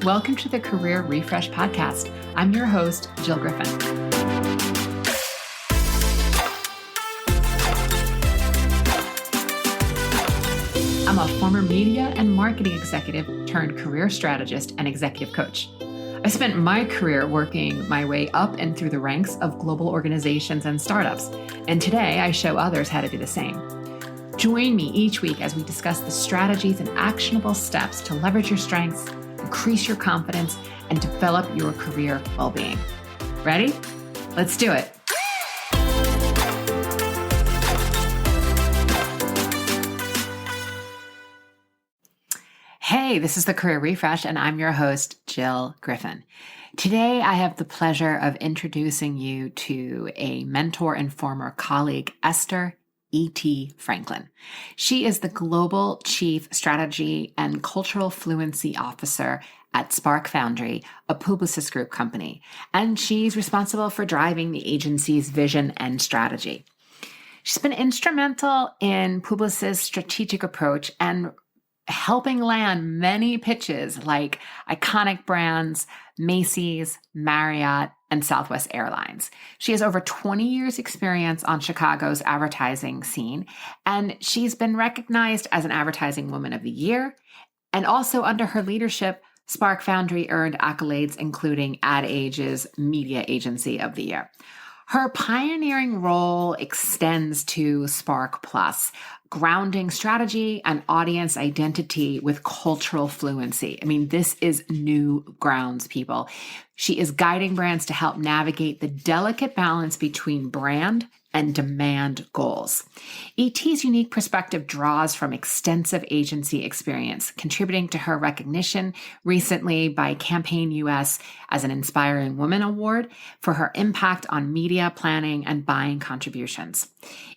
Welcome to the Career Refresh Podcast. I'm your host, Jill Griffin. I'm a former media and marketing executive turned career strategist and executive coach. I spent my career working my way up and through the ranks of global organizations and startups, and today I show others how to do the same. Join me each week as we discuss the strategies and actionable steps to leverage your strengths, increase your confidence, and develop your career well-being. Ready? Let's do it. Hey, this is the Career Refresh, and I'm your host, Jill Griffin. Today, I have the pleasure of introducing you to a mentor and former colleague, Esther E.T. Franklin. She is the Global Chief Strategy and Cultural Fluency Officer at Foundry, a Publicis Groupe company, and she's responsible for driving the agency's vision and strategy. She's been instrumental in Publicis' strategic approach and helping land many pitches like iconic brands, Macy's, Marriott, and Southwest Airlines. She has over 20 years experience on Chicago's advertising scene, and she's been recognized as an Advertising Woman of the Year. And also under her leadership, Foundry earned accolades, including Ad Age's Media Agency of the Year. Her pioneering role extends to Spark Plus, grounding strategy and audience identity with cultural fluency. I mean, this is new grounds, people. She is guiding brands to help navigate the delicate balance between brand and demand goals. ET's unique perspective draws from extensive agency experience, contributing to her recognition recently by Campaign US as an Inspiring Woman Award for her impact on media planning and buying contributions.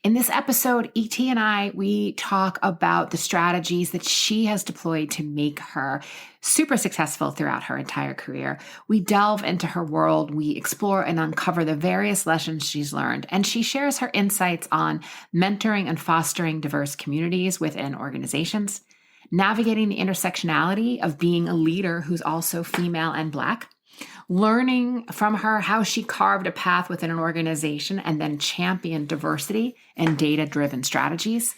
In this episode, ET and we talk about the strategies that she has deployed to make her super successful throughout her entire career. We delve into her world, we explore and uncover the various lessons she's learned, and she shares her insights on mentoring and fostering diverse communities within organizations, navigating the intersectionality of being a leader who's also female and Black, learning from her how she carved a path within an organization and then championed diversity and data-driven strategies,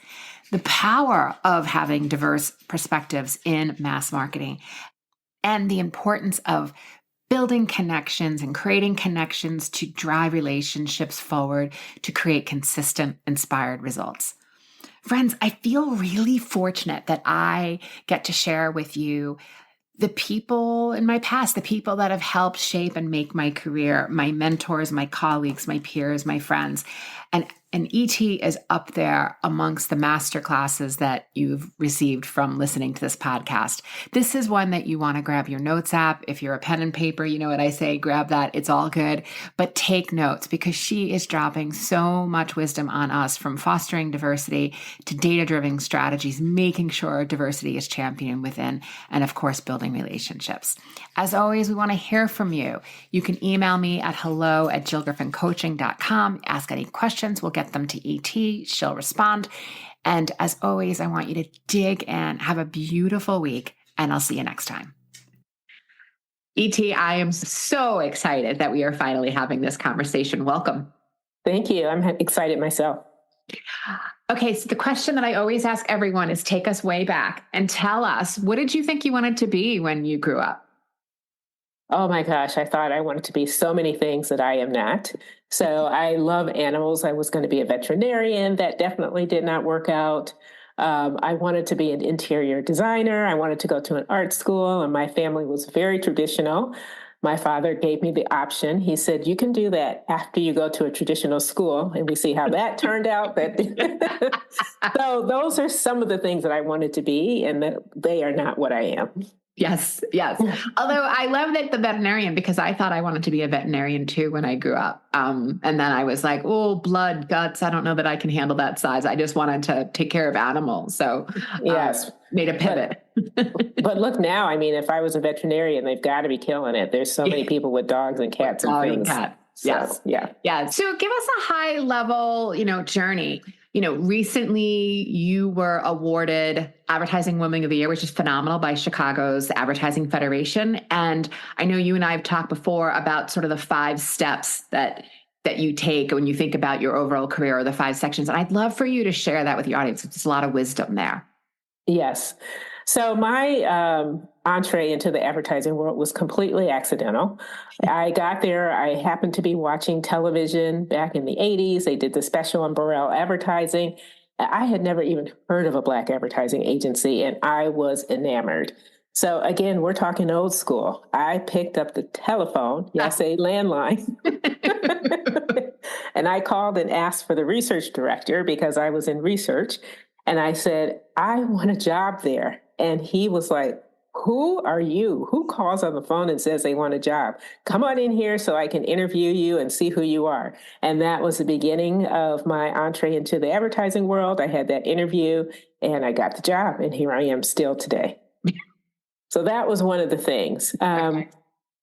the power of having diverse perspectives in mass marketing, and the importance of building connections and creating connections to drive relationships forward to create consistent, inspired results. Friends, I feel really fortunate that I get to share with you the people in my past, the people that have helped shape and make my career, my mentors, my colleagues, my peers, my friends. And ET is up there amongst the master classes that you've received from listening to this podcast. This is one that you want to grab your notes app. If you're a pen and paper, you know what I say, grab that. It's all good. But take notes because she is dropping so much wisdom on us, from fostering diversity to data-driven strategies, making sure diversity is championed within, and of course, building relationships. As always, we want to hear from you. You can email me at hello@jillgriffincoaching.com. Ask any questions. We'll get them to ET. She'll respond. And as always, I want you to dig in. Have a beautiful week, and I'll see you next time. ET, I am so excited that we are finally having this conversation. Welcome. Thank you. I'm excited myself. Okay, so the question that I always ask everyone is take us way back and tell us, what did you think you wanted to be when you grew up? Oh my gosh, I thought I wanted to be so many things that I am not. So I love animals. I was going to be a veterinarian. That definitely did not work out. I wanted to be an interior designer. I wanted to go to an art school, and my family was very traditional. My father gave me the option. He said, you can do that after you go to a traditional school. And we see how that turned out. So those are some of the things that I wanted to be, and that they are not what I am. Yes, yes. Although I love that the veterinarian, because I thought I wanted to be a veterinarian too when I grew up. And then I was like, oh, blood, guts. I don't know that I can handle that size. I just wanted to take care of animals. So yes, made a pivot. But look now, I mean, if I was a veterinarian, they've got to be killing it. There's so many people with dogs and cats and things. And cat. So, yes. Yeah. So give us a high level, journey. Recently you were awarded Advertising Woman of the Year, which is phenomenal, by Chicago's Advertising Federation. And I know you and I have talked before about sort of the 5 steps that you take when you think about your overall career, or the 5 sections. And I'd love for you to share that with the audience. There's a lot of wisdom there. Yes. So my entree into the advertising world was completely accidental. I got there. I happened to be watching television back in the 80s. They did the special on Burrell Advertising. I had never even heard of a Black advertising agency, and I was enamored. So again, we're talking old school. I picked up the telephone, yes, a landline, and I called and asked for the research director because I was in research. And I said, I want a job there. And he was like, who are you? Who calls on the phone and says they want a job? Come on in here so I can interview you and see who you are. And that was the beginning of my entree into the advertising world. I had that interview and I got the job, and here I am still today. So that was one of the things. Okay.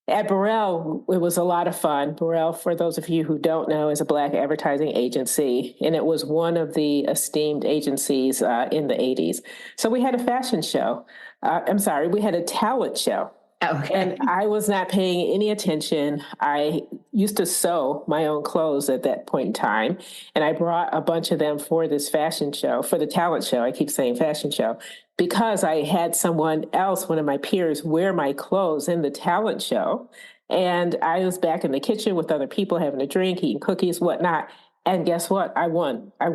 At Burrell, it was a lot of fun. Burrell, for those of you who don't know, is a Black advertising agency, and it was one of the esteemed agencies in the 80s. So we had a fashion show. We had a talent show. Okay. And I was not paying any attention. I used to sew my own clothes at that point in time. And I brought a bunch of them for this fashion show, for the talent show. I keep saying fashion show, because I had someone else, one of my peers, wear my clothes in the talent show. And I was back in the kitchen with other people having a drink, eating cookies, whatnot. And guess what? I won. I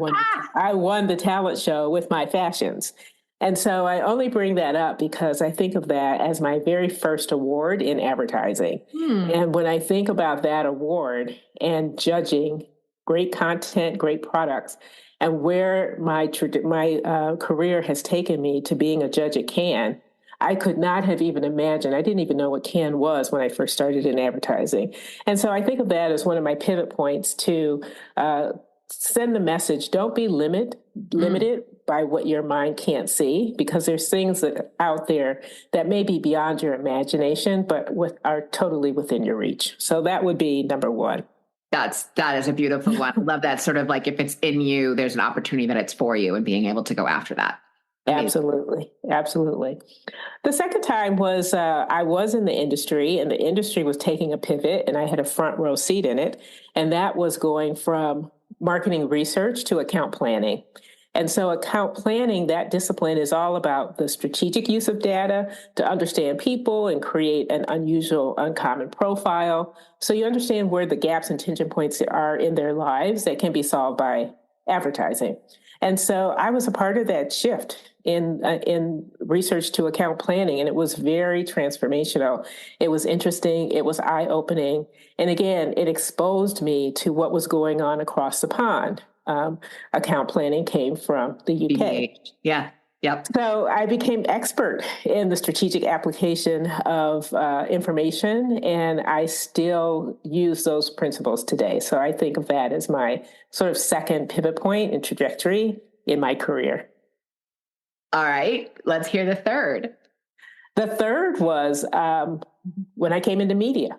won the talent show with my fashions. And so I only bring that up because I think of that as my very first award in advertising. And when I think about that award and judging great content, great products, and where my career has taken me to being a judge at Cannes, I could not have even imagined. I didn't even know what Cannes was when I first started in advertising. And so I think of that as one of my pivot points to send the message: don't be limited by what your mind can't see, because there's things that out there that may be beyond your imagination, but are totally within your reach. So that would be number one. That is a beautiful one. I love that, sort of like, if it's in you, there's an opportunity that it's for you, and being able to go after that. Amazing. Absolutely. The second time was I was in the industry, and the industry was taking a pivot, and I had a front row seat in it. And that was going from marketing research to account planning. And so account planning, that discipline, is all about the strategic use of data to understand people and create an unusual, uncommon profile. So you understand where the gaps and tension points are in their lives that can be solved by advertising. And so I was a part of that shift in research to account planning, and it was very transformational. It was interesting. It was eye-opening. And again, it exposed me to what was going on across the pond. Account planning came from the UK. Yeah. Yep. So I became expert in the strategic application of information, and I still use those principles today. So I think of that as my sort of second pivot point and trajectory in my career. All right, let's hear the third. The third was when I came into media.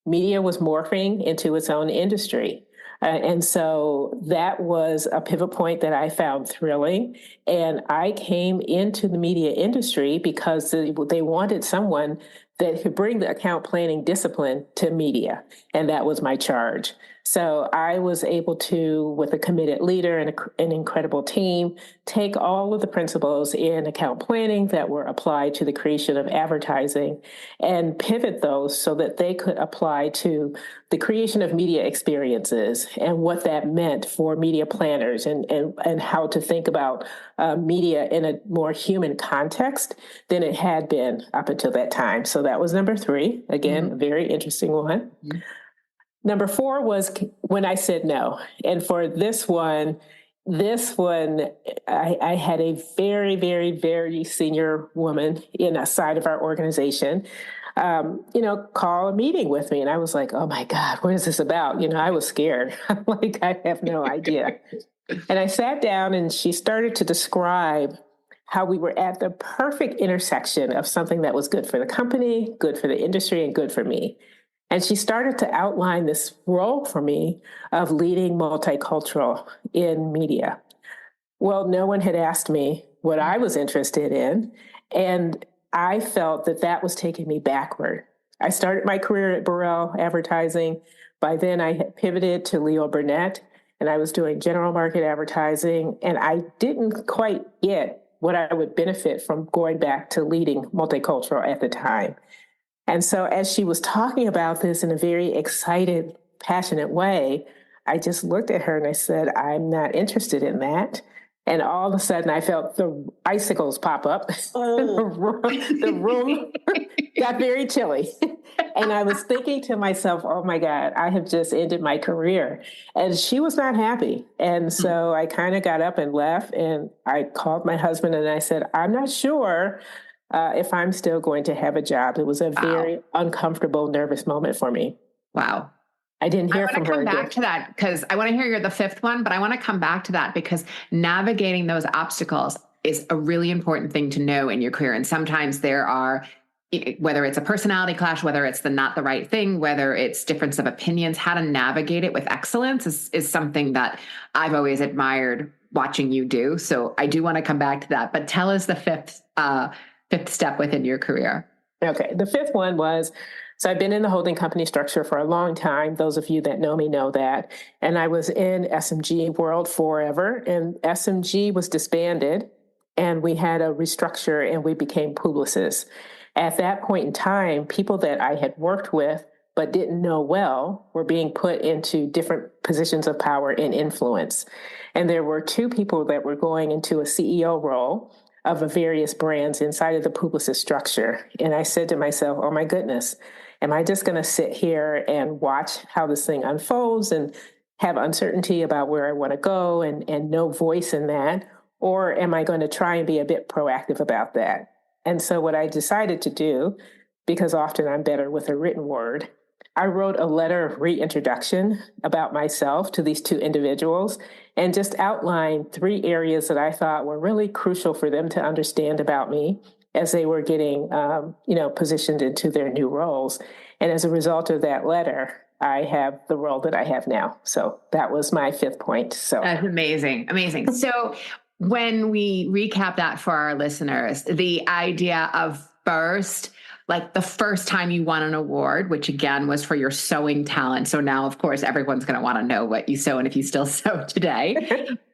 Media was morphing into its own industry. And so that was a pivot point that I found thrilling. And I came into the media industry because they wanted someone that could bring the account planning discipline to media. And that was my charge. So I was able to, with a committed leader and an incredible team, take all of the principles in account planning that were applied to the creation of advertising and pivot those so that they could apply to the creation of media experiences and what that meant for media planners and how to think about media in a more human context than it had been up until that time. So that was number 3. Again, a very interesting one. Number 4 was when I said no. And for this one, I had a very, very, very senior woman in a side of our organization, call a meeting with me. And I was like, oh my God, what is this about? I was scared. I'm like, I have no idea. And I sat down and she started to describe how we were at the perfect intersection of something that was good for the company, good for the industry, and good for me. And she started to outline this role for me of leading multicultural in media. Well, no one had asked me what I was interested in. And I felt that that was taking me backward. I started my career at Burrell Advertising. By then, I had pivoted to Leo Burnett, and I was doing general market advertising. And I didn't quite get what I would benefit from going back to leading multicultural at the time. And so, as she was talking about this in a very excited, passionate way, I just looked at her and I said, I'm not interested in that. And all of a sudden, I felt the icicles pop up. The room got very chilly. And I was thinking to myself, oh my God, I have just ended my career. And she was not happy. And so I kind of got up and left. And I called my husband and I said, I'm not sure if I'm still going to have a job. It was a very uncomfortable, nervous moment for me. Wow. I didn't hear from her. I want to come back to that because I want to hear you're the fifth one, but I want to come back to that because navigating those obstacles is a really important thing to know in your career. And sometimes there are, whether it's a personality clash, whether it's the not the right thing, whether it's difference of opinions, how to navigate it with excellence is something that I've always admired watching you do. So I do want to come back to that, but tell us the fifth step within your career. Okay. The fifth one was, so I've been in the holding company structure for a long time. Those of you that know me know that. And I was in SMG world forever, and SMG was disbanded and we had a restructure and we became Publicis. At that point in time, people that I had worked with but didn't know well were being put into different positions of power and influence. And there were two people that were going into a CEO role of the various brands inside of the Publicis structure. And I said to myself, oh my goodness, am I just going to sit here and watch how this thing unfolds and have uncertainty about where I want to go and no voice in that? Or am I going to try and be a bit proactive about that? And so what I decided to do, because often I'm better with a written word, I wrote a letter of reintroduction about myself to these two individuals and just outlined 3 areas that I thought were really crucial for them to understand about me as they were getting, positioned into their new roles. And as a result of that letter, I have the role that I have now. So that was my 5th point. So that's amazing. Amazing. So when we recap that for our listeners, the idea of first, like the first time you won an award, which again was for your sewing talent. So now, of course, everyone's going to want to know what you sew and if you still sew today.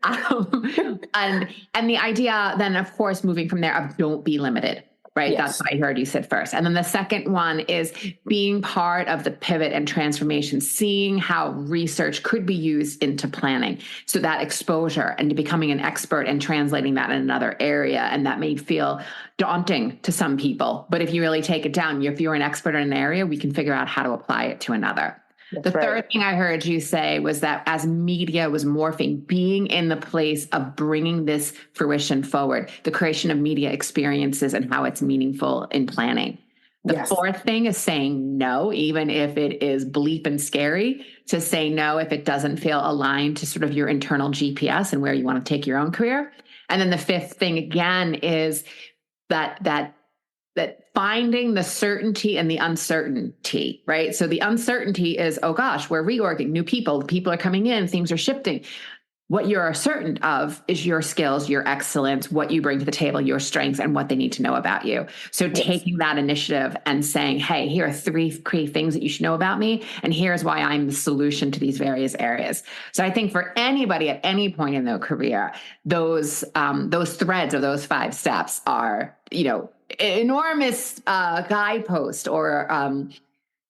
And the idea then, of course, moving from there of don't be limited, right? Yes. That's what I heard you said first. And then the second one is being part of the pivot and transformation, seeing how research could be used into planning. So that exposure and to becoming an expert and translating that in another area. And that may feel daunting to some people, but if you really take it down, if you're an expert in an area, we can figure out how to apply it to another. That's the third thing I heard you say was that as media was morphing, being in the place of bringing this fruition forward, the creation of media experiences and how it's meaningful in planning. The fourth thing is saying no, even if it is bleep and scary, to say no if it doesn't feel aligned to sort of your internal GPS and where you want to take your own career. And then the fifth thing again is that finding the certainty and the uncertainty, right? So the uncertainty is, oh gosh, we're reorging, new people are coming in, things are shifting. What you're certain of is your skills, your excellence, what you bring to the table, your strengths, and what they need to know about you. So taking that initiative and saying, hey, here are 3 key things that you should know about me, and here's why I'm the solution to these various areas. So I think for anybody at any point in their career, those threads or those 5 steps are, enormous guidepost or,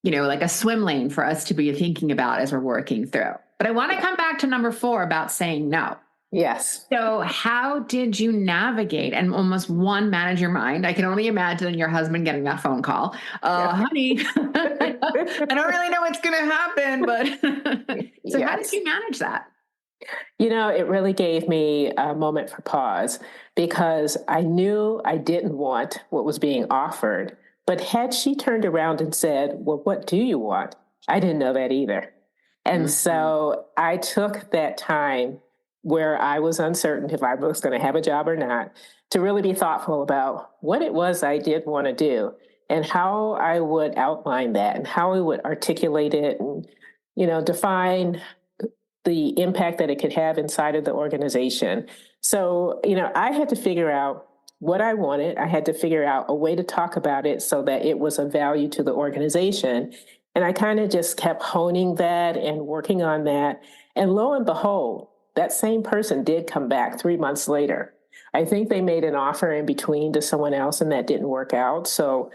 like a swim lane for us to be thinking about as we're working through. But I want to come back to number 4 about saying no. Yes. So how did you navigate and almost manage your mind? I can only imagine your husband getting that phone call. Honey, I don't really know what's going to happen, but so how did you manage that? It really gave me a moment for pause because I knew I didn't want what was being offered. But had she turned around and said, well, what do you want? I didn't know that either. And so I took that time where I was uncertain if I was going to have a job or not to really be thoughtful about what it was I did want to do and how I would outline that and how I would articulate it and, define the impact that it could have inside of the organization. So, I had to figure out what I wanted. I had to figure out a way to talk about it so that it was of value to the organization. And I kind of just kept honing that and working on that. And lo and behold, that same person did come back 3 months later. I think they made an offer in between to someone else and that didn't work out. So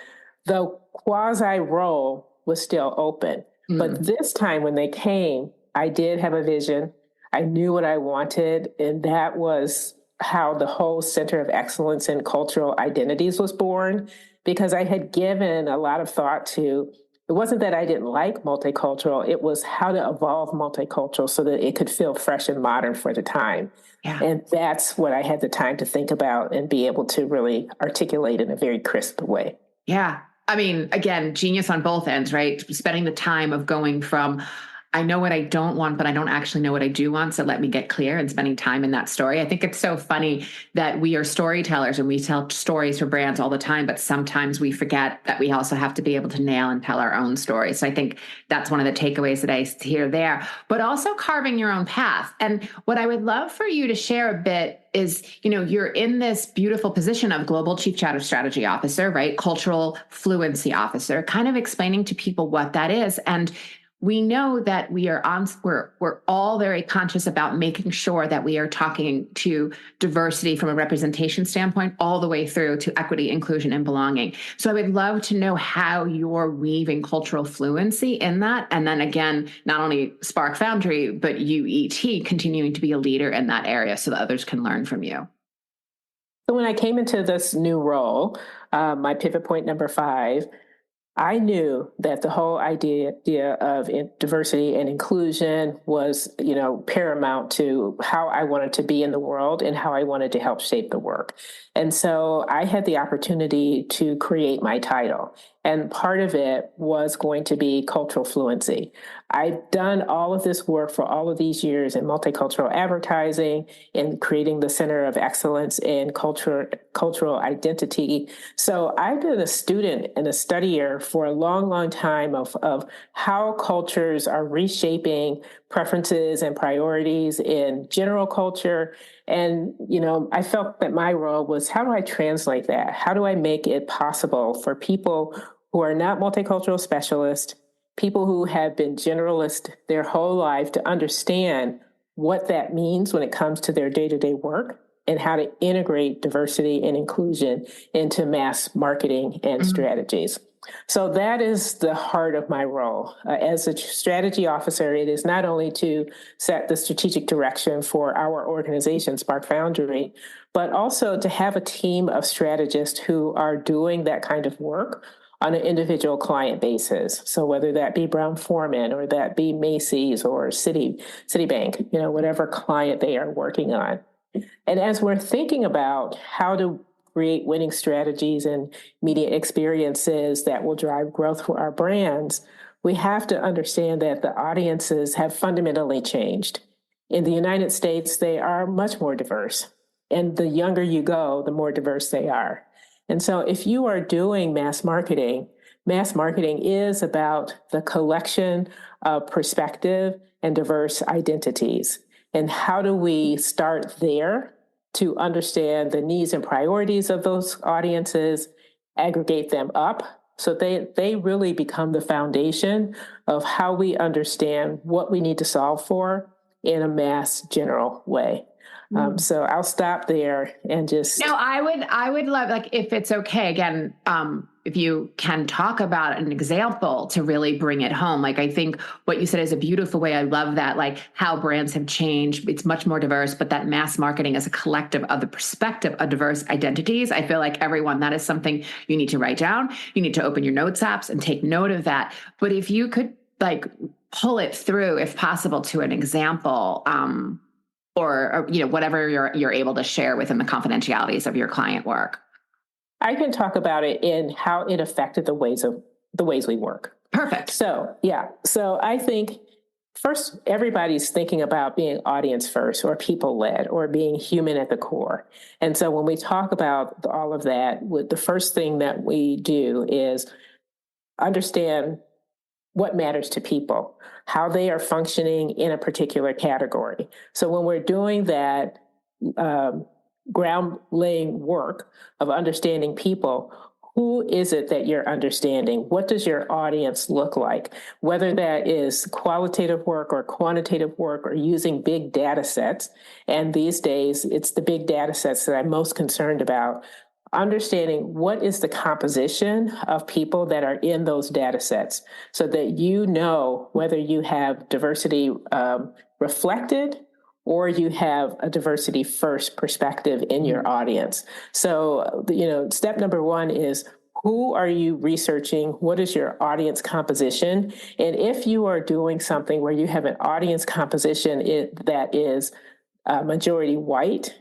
the quasi role was still open. But this time when they came, I did have a vision. I knew what I wanted. And that was how the whole Center of Excellence in Cultural Identities was born, because I had given a lot of thought to, it wasn't that I didn't like multicultural, it was how to evolve multicultural so that it could feel fresh and modern for the time. Yeah. And that's what I had the time to think about and be able to really articulate in a very crisp way. Yeah. I mean, again, genius on both ends, right? Spending the time of going from, I know what I don't want, but I don't actually know what I do want. So let me get clear, and spending time in that story. I think it's so funny that we are storytellers and we tell stories for brands all the time, but sometimes we forget that we also have to be able to nail and tell our own story. So I think that's one of the takeaways that I hear there, but also carving your own path. And what I would love for you to share a bit is, you're in this beautiful position of Global Chief Chatter Strategy Officer, right? Cultural Fluency Officer, kind of explaining to people what that is. And we know that we're all very conscious about making sure that we are talking to diversity from a representation standpoint all the way through to equity, inclusion, and belonging. So I would love to know how you're weaving cultural fluency in that. And then again, not only Spark Foundry, but UET continuing to be a leader in that area so that others can learn from you. So when I came into this new role, my pivot point number 5, I knew that the whole idea of diversity and inclusion was, paramount to how I wanted to be in the world and how I wanted to help shape the work. And so I had the opportunity to create my title. And part of it was going to be cultural fluency. I've done all of this work for all of these years in multicultural advertising, in creating the Center of Excellence in cultural identity. So I've been a student and a studier for a long, long time of how cultures are reshaping preferences and priorities in general culture. And, I felt that my role was, how do I translate that? How do I make it possible for people who are not multicultural specialists, people who have been generalist their whole life, to understand what that means when it comes to their day-to-day work and how to integrate diversity and inclusion into mass marketing and strategies. So that is the heart of my role. As a strategy officer, it is not only to set the strategic direction for our organization, Spark Foundry, but also to have a team of strategists who are doing that kind of work on an individual client basis. So whether that be Brown-Forman or that be Macy's or Citibank, whatever client they are working on. And as we're thinking about how to create winning strategies and media experiences that will drive growth for our brands, we have to understand that the audiences have fundamentally changed. In the United States, they are much more diverse. And the younger you go, the more diverse they are. And so if you are doing mass marketing is about the collection of perspective and diverse identities. And how do we start there to understand the needs and priorities of those audiences, aggregate them up so they really become the foundation of how we understand what we need to solve for in a mass general way. So I'll stop there and just. No, I would love, like, if it's okay, again, if you can talk about an example to really bring it home. Like, I think what you said is a beautiful way. I love that, like how brands have changed. It's much more diverse, but that mass marketing is a collective of the perspective of diverse identities. I feel like everyone, that is something you need to write down. You need to open your notes apps and take note of that. But if you could pull it through, if possible, to an example, or whatever you're able to share within the confidentialities of your client work. I can talk about it in how it affected the ways we work. Perfect. So I think first, everybody's thinking about being audience first or people led or being human at the core. And so when we talk about all of that, the first thing that we do is understand what matters to people, how they are functioning in a particular category. So when we're doing that ground laying work of understanding people, who is it that you're understanding? What does your audience look like? Whether that is qualitative work or quantitative work or using big data sets. And these days, it's the big data sets that I'm most concerned about. Understanding what is the composition of people that are in those data sets so that you know whether you have diversity reflected or you have a diversity first perspective in your audience. So, step number one is, who are you researching? What is your audience composition? And if you are doing something where you have an audience composition that is majority white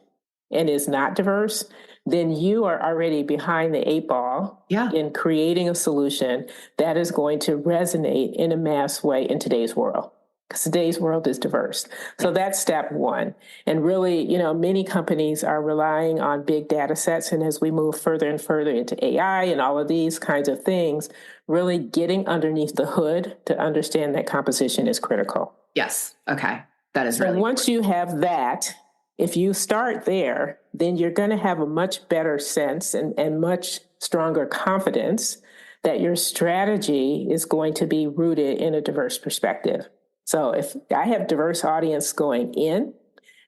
and is not diverse, then you are already behind the eight ball in creating a solution that is going to resonate in a mass way in today's world. Because today's world is diverse. So that's step one. And really, many companies are relying on big data sets. And as we move further and further into AI and all of these kinds of things, really getting underneath the hood to understand that composition is critical. Yes. Okay. That is so really once you have that, if you start there, then you're going to have a much better sense and much stronger confidence that your strategy is going to be rooted in a diverse perspective. So if I have diverse audience going in,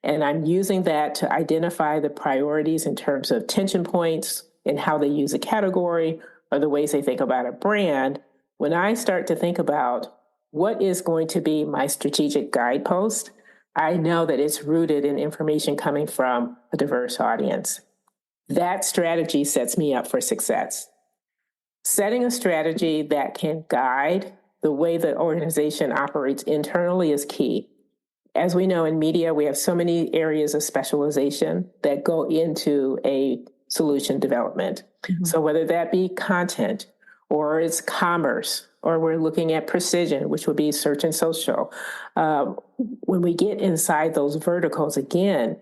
and I'm using that to identify the priorities in terms of tension points and how they use a category or the ways they think about a brand, when I start to think about what is going to be my strategic guidepost, I know that it's rooted in information coming from a diverse audience. That strategy sets me up for success. Setting a strategy that can guide the way the organization operates internally is key. As we know in media, we have so many areas of specialization that go into a solution development. Mm-hmm. So whether that be content or it's commerce, or we're looking at precision, which would be search and social. When we get inside those verticals, again,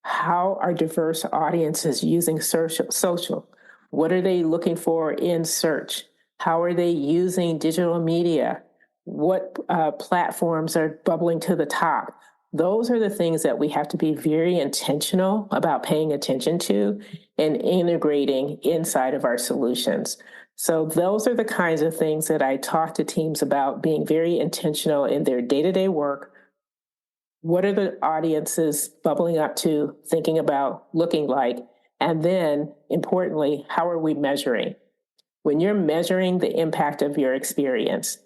how are diverse audiences using social? What are they looking for in search? How are they using digital media? What platforms are bubbling to the top? Those are the things that we have to be very intentional about paying attention to and integrating inside of our solutions. So those are the kinds of things that I talk to teams about, being very intentional in their day-to-day work. What are the audiences bubbling up to, thinking about, looking like? And then, importantly, how are we measuring? When you're measuring the impact of your experience,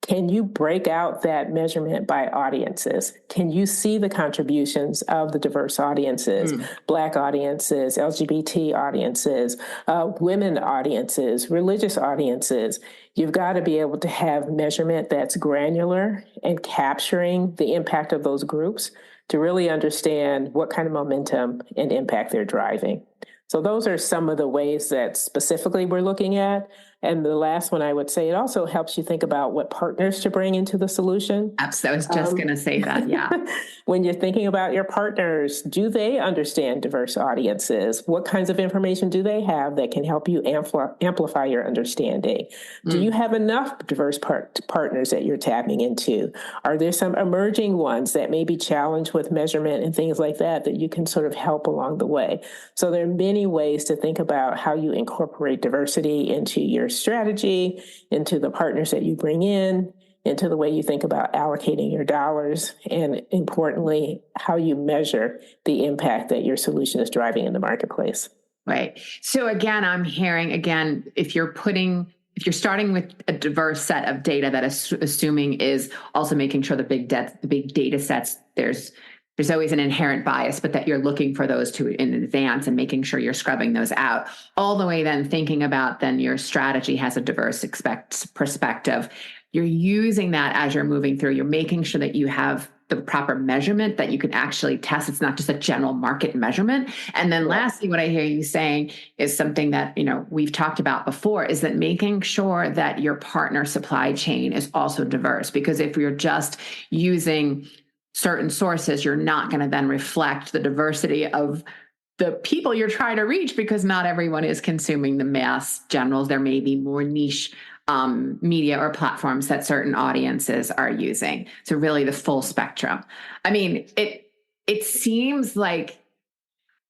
can you break out that measurement by audiences? Can you see the contributions of the diverse audiences, Black audiences, LGBT audiences, women audiences, religious audiences? You've got to be able to have measurement that's granular and capturing the impact of those groups to really understand what kind of momentum and impact they're driving. So those are some of the ways that specifically we're looking at. And the last one, I would say, it also helps you think about what partners to bring into the solution. Absolutely. I was just going to say that, yeah. When you're thinking about your partners, do they understand diverse audiences? What kinds of information do they have that can help you amplify your understanding? Do you have enough diverse partners that you're tapping into? Are there some emerging ones that may be challenged with measurement and things like that you can sort of help along the way? So there are many ways to think about how you incorporate diversity into your strategy, into the partners that you bring in, into the way you think about allocating your dollars, and importantly, how you measure the impact that your solution is driving in the marketplace. Right. So again, I'm hearing, if you're starting with a diverse set of data that is assuming is also making sure the big data sets, there's always an inherent bias, but that you're looking for those in advance and making sure you're scrubbing those out. All the way then thinking about then your strategy has a diverse perspective. You're using that as you're moving through. You're making sure that you have the proper measurement that you can actually test. It's not just a general market measurement. And then lastly, what I hear you saying is something that, we've talked about before, is that making sure that your partner supply chain is also diverse. Because if you're just using certain sources, you're not going to then reflect the diversity of the people you're trying to reach, because not everyone is consuming the mass generals. There may be more niche media or platforms that certain audiences are using. So really the full spectrum. I mean, it seems like,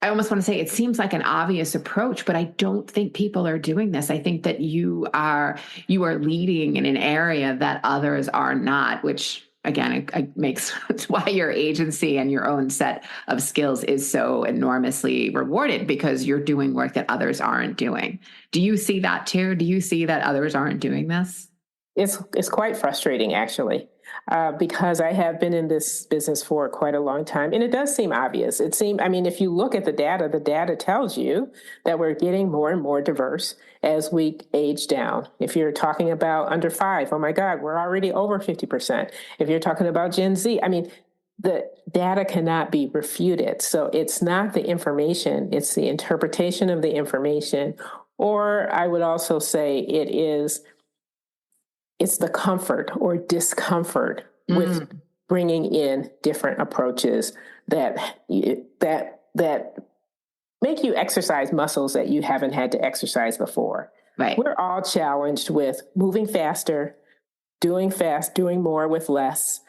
I almost want to say it seems like an obvious approach, but I don't think people are doing this. I think that you are leading in an area that others are not, which again, it makes it's why your agency and your own set of skills is so enormously rewarded, because you're doing work that others aren't doing. Do you see that too? Do you see that others aren't doing this? It's quite frustrating, actually, because I have been in this business for quite a long time, and it does seem obvious. I mean, if you look at the data tells you that we're getting more and more diverse as we age down. If you're talking about under 5, oh my God, we're already over 50%. If you're talking about Gen Z, I mean, the data cannot be refuted. So it's not the information, it's the interpretation of the information. Or I would also say it's the comfort or discomfort with bringing in different approaches that make you exercise muscles that you haven't had to exercise before. Right. We're all challenged with moving faster, doing more with less,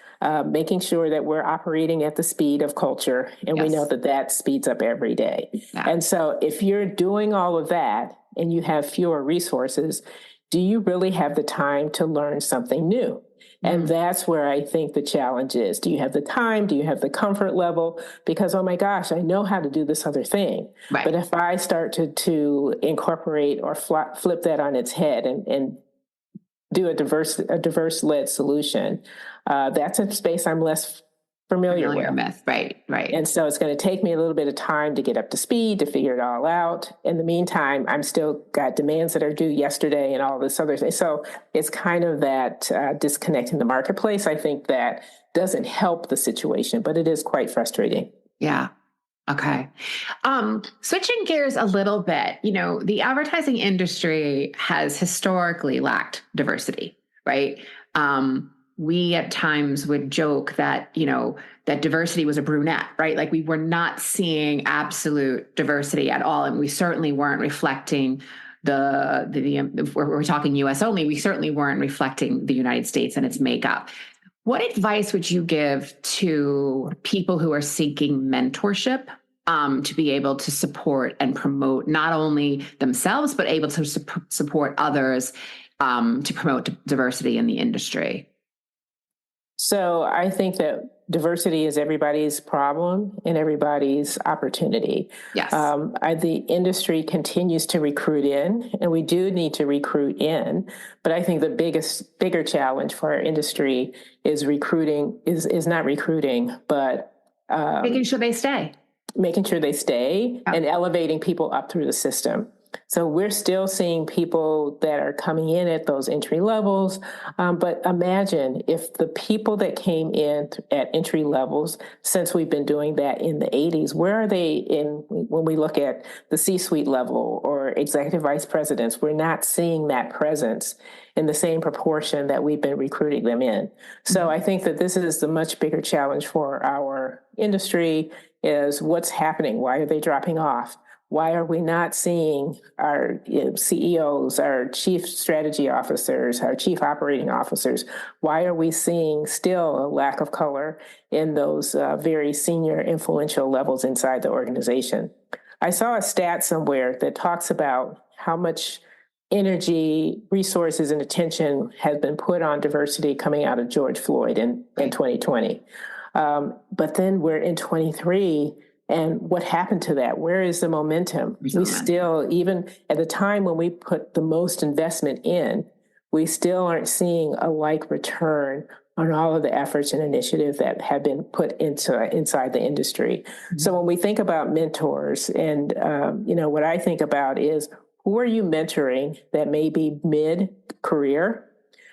making sure that we're operating at the speed of culture. And we know that speeds up every day. Yeah. And so if you're doing all of that and you have fewer resources, do you really have the time to learn something new? And that's where I think the challenge is. Do you have the time? Do you have the comfort level? Because, oh my gosh, I know how to do this other thing. Right. But if I start to incorporate or flip that on its head and do a diverse-led solution, that's a space I'm less familiar with. Right. And so it's going to take me a little bit of time to get up to speed, to figure it all out. In the meantime, I'm still got demands that are due yesterday and all this other thing. So it's kind of that disconnect in the marketplace. I think that doesn't help the situation, but it is quite frustrating. Yeah. Okay. Switching gears a little bit, the advertising industry has historically lacked diversity, right? We at times would joke that, that diversity was a brunette, right? Like we were not seeing absolute diversity at all. And we certainly weren't reflecting if we're talking US only, we certainly weren't reflecting the United States and its makeup. What advice would you give to people who are seeking mentorship to be able to support and promote not only themselves, but able to support others to promote diversity in the industry? So I think that diversity is everybody's problem and everybody's opportunity. Yes. The industry continues to recruit in, and we do need to recruit in. But I think the bigger challenge for our industry is not recruiting, but making sure they stay. And elevating people up through the system. So we're still seeing people that are coming in at those entry levels. But imagine if the people that came in at entry levels, since we've been doing that in the 80s, where are they when we look at the C-suite level or executive vice presidents? We're not seeing that presence in the same proportion that we've been recruiting them in. So I think that this is the much bigger challenge for our industry is what's happening. Why are they dropping off? Why are we not seeing our CEOs, our chief strategy officers, our chief operating officers? Why are we seeing still a lack of color in those very senior influential levels inside the organization? I saw a stat somewhere that talks about how much energy, resources, and attention has been put on diversity coming out of George Floyd in 2020. But then we're in 23. And what happened to that? Where is the momentum? We still, even at the time when we put the most investment in, we still aren't seeing a like return on all of the efforts and initiatives that have been put inside the industry. Mm-hmm. So when we think about mentors, and what I think about is, who are you mentoring that may be mid-career?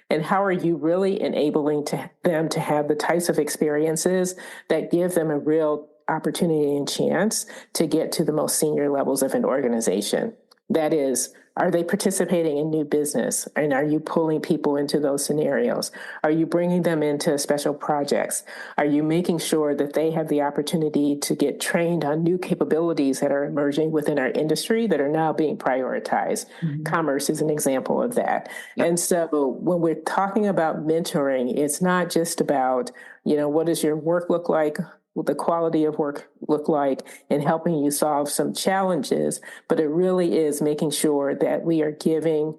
And how are you really enabling them to have the types of experiences that give them a real opportunity and chance to get to the most senior levels of an organization? That is Are they participating in new business? And are you pulling people into those scenarios? Are you bringing them into special projects? Are you making sure that they have the opportunity to get trained on new capabilities that are emerging within our industry that are now being prioritized? Mm-hmm. Commerce is an example of that. Yep. And so when we're talking about mentoring, it's not just about, what does your work look like? The quality of work look like in helping you solve some challenges, but it really is making sure that we are giving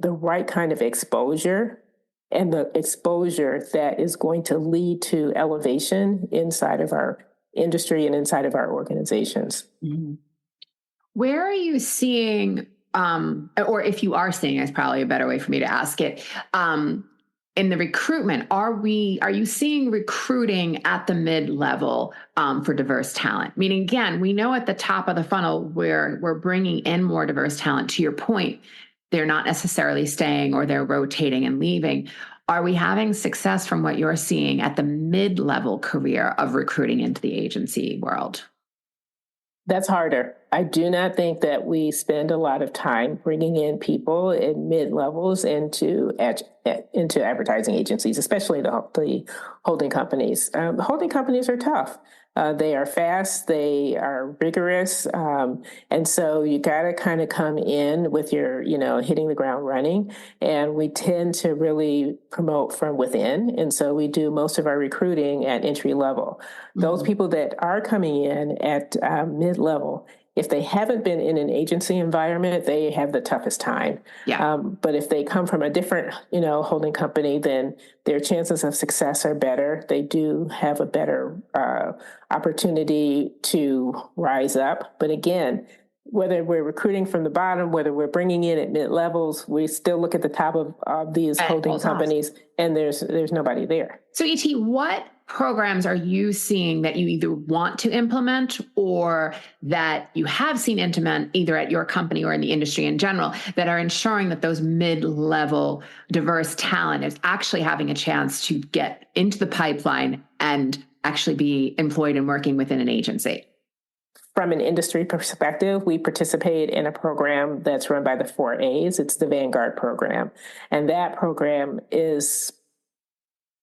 the right kind of exposure and the exposure that is going to lead to elevation inside of our industry and inside of our organizations. Mm-hmm. Where are you seeing, or if you are seeing, is probably a better way for me to ask it, in the recruitment, are you seeing recruiting at the mid-level for diverse talent? Meaning, again, we know at the top of the funnel where we're bringing in more diverse talent. To your point, they're not necessarily staying or they're rotating and leaving. Are we having success from what you're seeing at the mid-level career of recruiting into the agency world? That's harder. I do not think that we spend a lot of time bringing in people in mid-levels into advertising agencies, especially the holding companies. The holding companies are tough. They are fast, they are rigorous, and so you got to kind of come in with your, hitting the ground running. And we tend to really promote from within, and so we do most of our recruiting at entry level. Mm-hmm. Those people that are coming in at mid-level, if they haven't been in an agency environment, they have the toughest time. Yeah. But if they come from a different, holding company, then their chances of success are better. They do have a better opportunity to rise up. But again, whether we're recruiting from the bottom, whether we're bringing in at mid-levels, we still look at the top of these holding companies, and there's nobody there. So, E.T., what programs are you seeing that you either want to implement or that you have seen implement either at your company or in the industry in general that are ensuring that those mid-level diverse talent is actually having a chance to get into the pipeline and actually be employed and working within an agency? From an industry perspective, we participate in a program that's run by the 4As. It's the Vanguard program. And that program is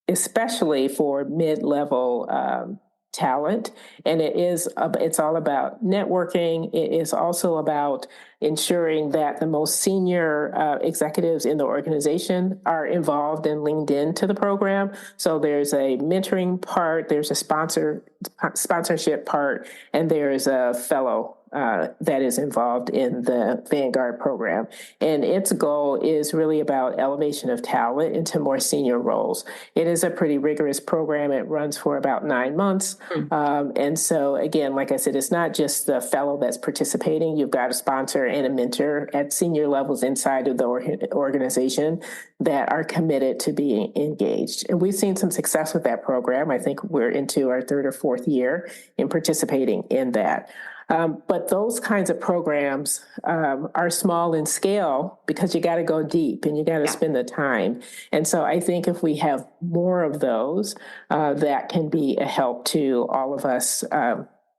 especially for mid-level talent. And it's all about networking. It is also about ensuring that the most senior executives in the organization are involved and leaned into the program. So there's a mentoring part, there's a sponsorship part, and there is a fellow that is involved in the Vanguard program. And its goal is really about elevation of talent into more senior roles. It is a pretty rigorous program. It runs for about 9 months. And so, again, like I said, it's not just the fellow that's participating. You've got a sponsor and a mentor at senior levels inside of the organization that are committed to being engaged. And we've seen some success with that program. I think we're into our 3rd or 4th year in participating in that. But those kinds of programs are small in scale because you got to go deep and you got to spend the time. And so I think if we have more of those, that can be a help to all of us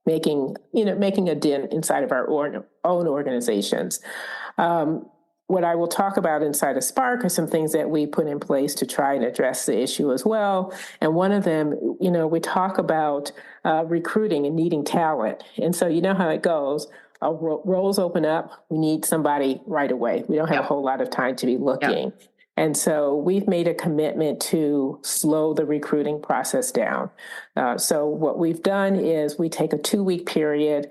making a dent inside of our own organizations. What I will talk about inside of Spark are some things that we put in place to try and address the issue as well. And one of them, we talk about recruiting and needing talent. And so you know how it goes. Roles open up. We need somebody right away. We don't have a whole lot of time to be looking. And so we've made a commitment to slow the recruiting process down. So what we've done is we take a 2-week period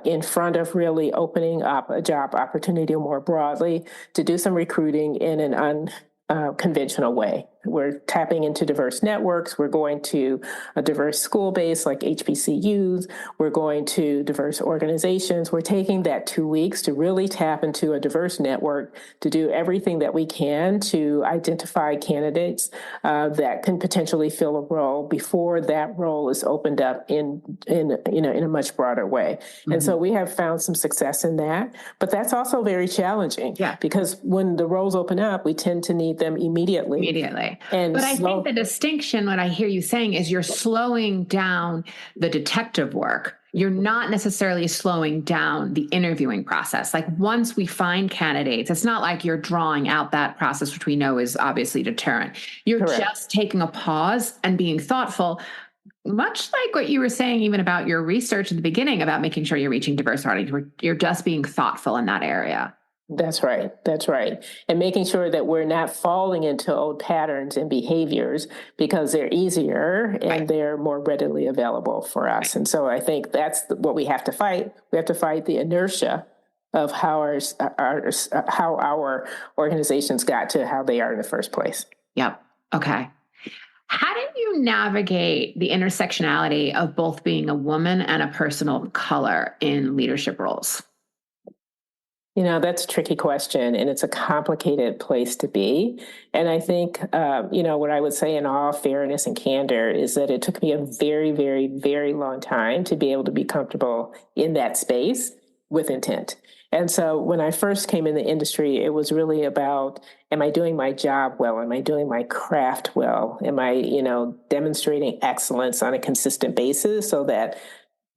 in front of really opening up a job opportunity more broadly to do some recruiting in an unconventional way. We're tapping into diverse networks. We're going to a diverse school base like HBCUs. We're going to diverse organizations. We're taking that 2 weeks to really tap into a diverse network to do everything that we can to identify candidates that can potentially fill a role before that role is opened up in a much broader way. Mm-hmm. And so we have found some success in that, but that's also very challenging because when the roles open up, we tend to need them immediately. But I think the distinction, what I hear you saying, is you're slowing down the detective work you're not necessarily slowing down the interviewing process. Like once we find candidates, it's not like you're drawing out that process, which we know is obviously deterrent. You're Correct. just taking a pause and being thoughtful, much like what you were saying, even about your research at the beginning about making sure you're reaching diverse audience. You're just being thoughtful in that area. That's right. That's right. And making sure that we're not falling into old patterns and behaviors because they're easier and they're more readily available for us. And so I think that's what we have to fight. We have to fight the inertia of how our organizations got to how they are in the first place. Yep. Okay. How did you navigate the intersectionality of both being a woman and a person of color in leadership roles? That's a tricky question, and it's a complicated place to be. And I think, what I would say in all fairness and candor is that it took me a very, very, very long time to be able to be comfortable in that space with intent. And so when I first came in the industry, it was really about, am I doing my job well? Am I doing my craft well? Am I, demonstrating excellence on a consistent basis so that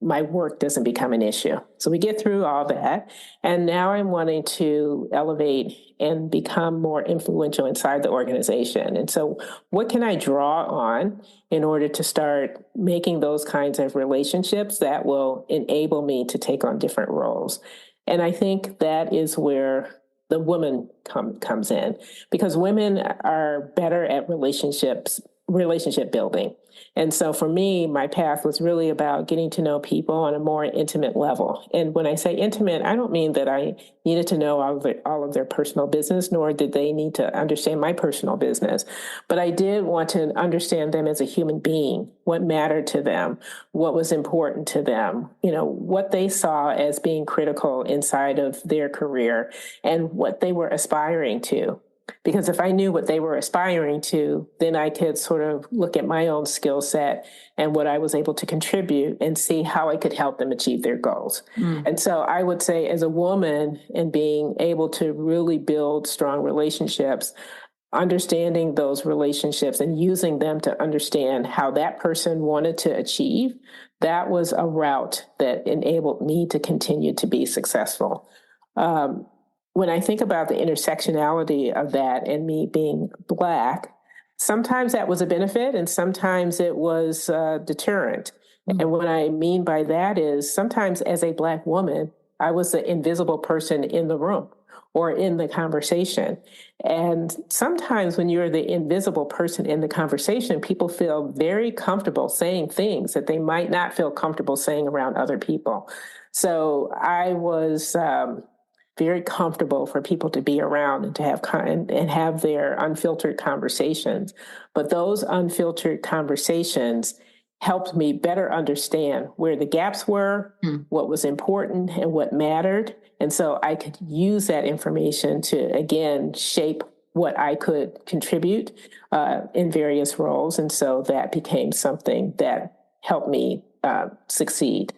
my work doesn't become an issue? So we get through all that. And now I'm wanting to elevate and become more influential inside the organization. And so what can I draw on in order to start making those kinds of relationships that will enable me to take on different roles? And I think that is where the woman comes in, because women are better at relationship building. And so for me, my path was really about getting to know people on a more intimate level. And when I say intimate, I don't mean that I needed to know all of their personal business, nor did they need to understand my personal business. But I did want to understand them as a human being, what mattered to them, what was important to them, what they saw as being critical inside of their career, and what they were aspiring to. Because if I knew what they were aspiring to, then I could sort of look at my own skill set and what I was able to contribute and see how I could help them achieve their goals. And so I would say, as a woman, and being able to really build strong relationships, understanding those relationships and using them to understand how that person wanted to achieve, that was a route that enabled me to continue to be successful. When I think about the intersectionality of that and me being Black, sometimes that was a benefit and sometimes it was deterrent. And what I mean by that is sometimes as a Black woman, I was the invisible person in the room or in the conversation. And sometimes when you're the invisible person in the conversation, people feel very comfortable saying things that they might not feel comfortable saying around other people. So I was very comfortable for people to be around and to have and have their unfiltered conversations. But those unfiltered conversations helped me better understand where the gaps were, what was important, and what mattered. And so I could use that information to, again, shape what I could contribute in various roles. And so that became something that helped me succeed.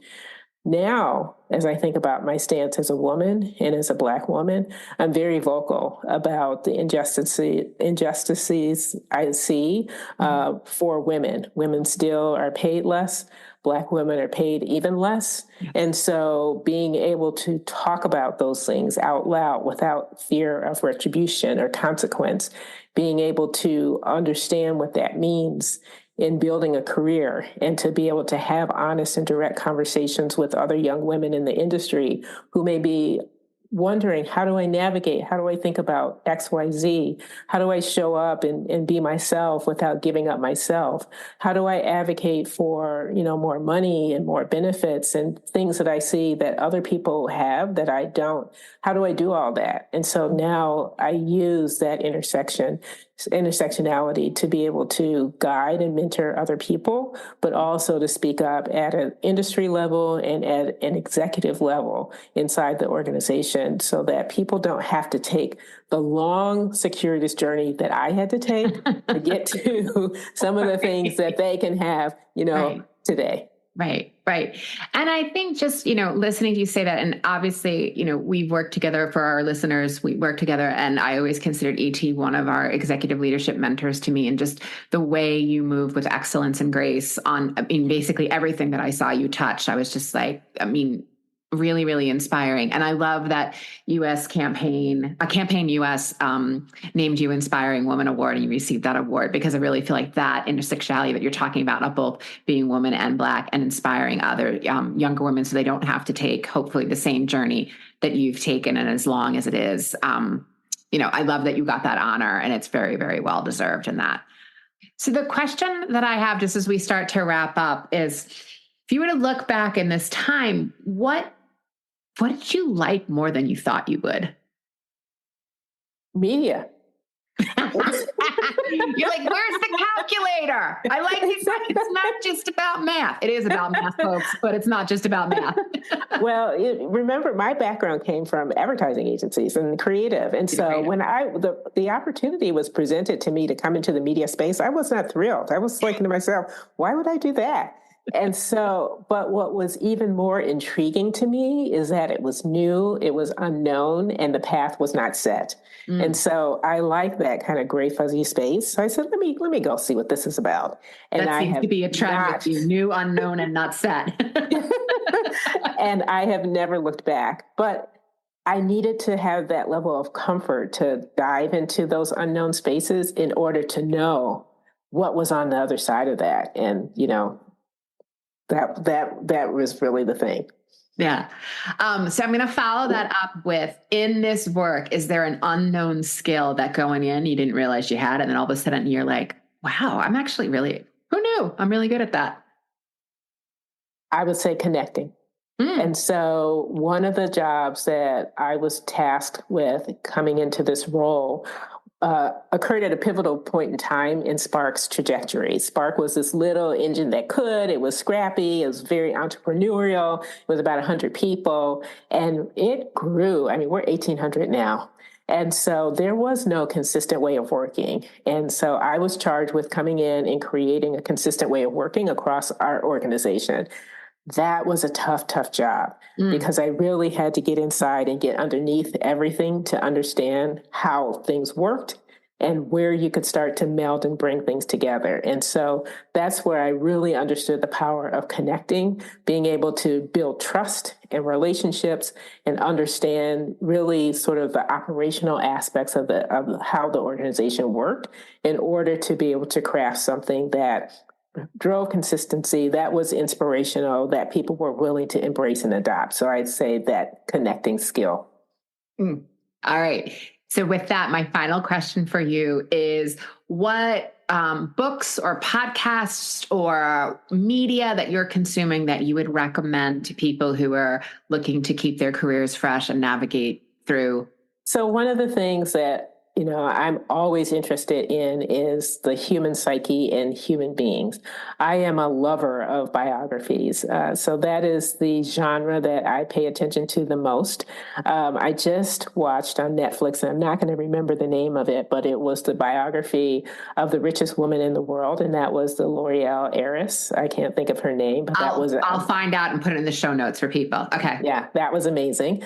Now, as I think about my stance as a woman and as a Black woman, I'm very vocal about the injustices I see for women. Women still are paid less. Black women are paid even less. And so being able to talk about those things out loud without fear of retribution or consequence, being able to understand what that means in building a career, and to be able to have honest and direct conversations with other young women in the industry who may be wondering, how do I navigate? How do I think about X, Y, Z? How do I show up and be myself without giving up myself? How do I advocate for, more money and more benefits and things that I see that other people have that I don't? How do I do all that? And so now I use that intersectionality to be able to guide and mentor other people, but also to speak up at an industry level and at an executive level inside the organization, so that people don't have to take the long circuitous journey that I had to take to get to some of the things that they can have, today. Right, right. And I think just, listening to you say that, and obviously, we've worked together for our listeners, we work together, and I always considered ET one of our executive leadership mentors to me, and just the way you move with excellence and grace on, basically everything that I saw you touch. I was just like, really, really inspiring. And I love that Campaign US named you Inspiring Woman Award, and you received that award, because I really feel like that intersectionality that you're talking about of both being woman and Black and inspiring other younger women so they don't have to take, hopefully, the same journey that you've taken, and as long as it is. I love that you got that honor, and it's very, very well deserved in that. So the question that I have, just as we start to wrap up, is if you were to look back in this time, what did you like more than you thought you would? Media. You're like, where's the calculator? I like he said it's not just about math. It is about math, folks, but it's not just about math. Well, remember, my background came from advertising agencies and creative. And so when the opportunity was presented to me to come into the media space, I was not thrilled. I was thinking to myself, why would I do that? And so, but what was even more intriguing to me is that it was new, it was unknown, and the path was not set. And so I like that kind of gray fuzzy space. So I said, let me go see what this is about. And that seems to be a trend with you, new, unknown, and not set. And I have never looked back, but I needed to have that level of comfort to dive into those unknown spaces in order to know what was on the other side of that. And, that was really the thing. Yeah. So I'm going to follow that up with, in this work, is there an unknown skill that going in you didn't realize you had, and then all of a sudden you're like, wow, I'm actually really, who knew? I'm really good at that. I would say connecting. And so one of the jobs that I was tasked with coming into this role occurred at a pivotal point in time in Spark's trajectory. Spark was this little engine that it was scrappy, it was very entrepreneurial, it was about 100 people, and it grew. I mean, we're 1,800 now. And so there was no consistent way of working. And so I was charged with coming in and creating a consistent way of working across our organization. That was a tough job because I really had to get inside and get underneath everything to understand how things worked and where you could start to meld and bring things together. And so that's where I really understood the power of connecting, being able to build trust and relationships and understand really sort of the operational aspects of how the organization worked in order to be able to craft something that drove consistency, that was inspirational, that people were willing to embrace and adopt. So I'd say that connecting skill. All right. So with that, my final question for you is, what books or podcasts or media that you're consuming that you would recommend to people who are looking to keep their careers fresh and navigate through? So one of the things that I'm always interested in is the human psyche and human beings. I am a lover of biographies. So that is the genre that I pay attention to the most. I just watched on Netflix, and I'm not going to remember the name of it, but it was the biography of the richest woman in the world. And that was the L'Oreal heiress. I can't think of her name, but I'll find out and put it in the show notes for people. Okay. Yeah, that was amazing.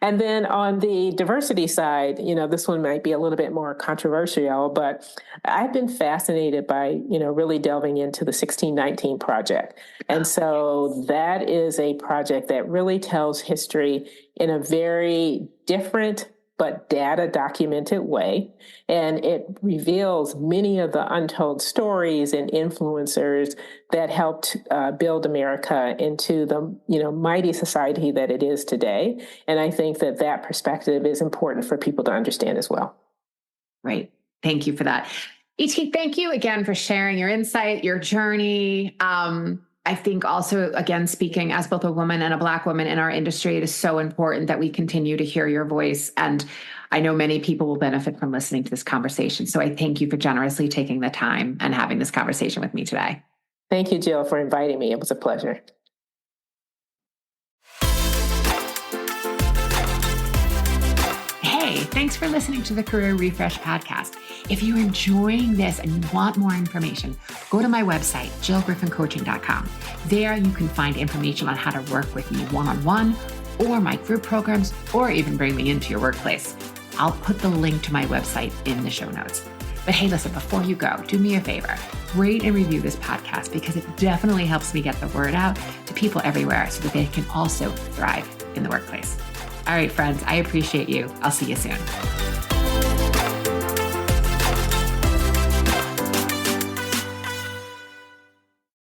And then on the diversity side, this one might be a little bit more controversial, but I've been fascinated by, really delving into the 1619 Project. And so that is a project that really tells history in a very different but data documented way. And it reveals many of the untold stories and influencers that helped build America into the, mighty society that it is today. And I think that perspective is important for people to understand as well. Great. Thank you for that. E.T., thank you again for sharing your insight, your journey. I think also, again, speaking as both a woman and a Black woman in our industry, it is so important that we continue to hear your voice. And I know many people will benefit from listening to this conversation. So I thank you for generously taking the time and having this conversation with me today. Thank you, Jill, for inviting me. It was a pleasure. Hey, Thanks for listening to the Career Refresh podcast. If you're enjoying this and you want more information, go to my website, jillgriffincoaching.com. There you can find information on how to work with me one-on-one or my group programs, or even bring me into your workplace. I'll put the link to my website in the show notes. But hey, listen, before you go, do me a favor, rate and review this podcast because it definitely helps me get the word out to people everywhere so that they can also thrive in the workplace. All right, friends, I appreciate you. I'll see you soon.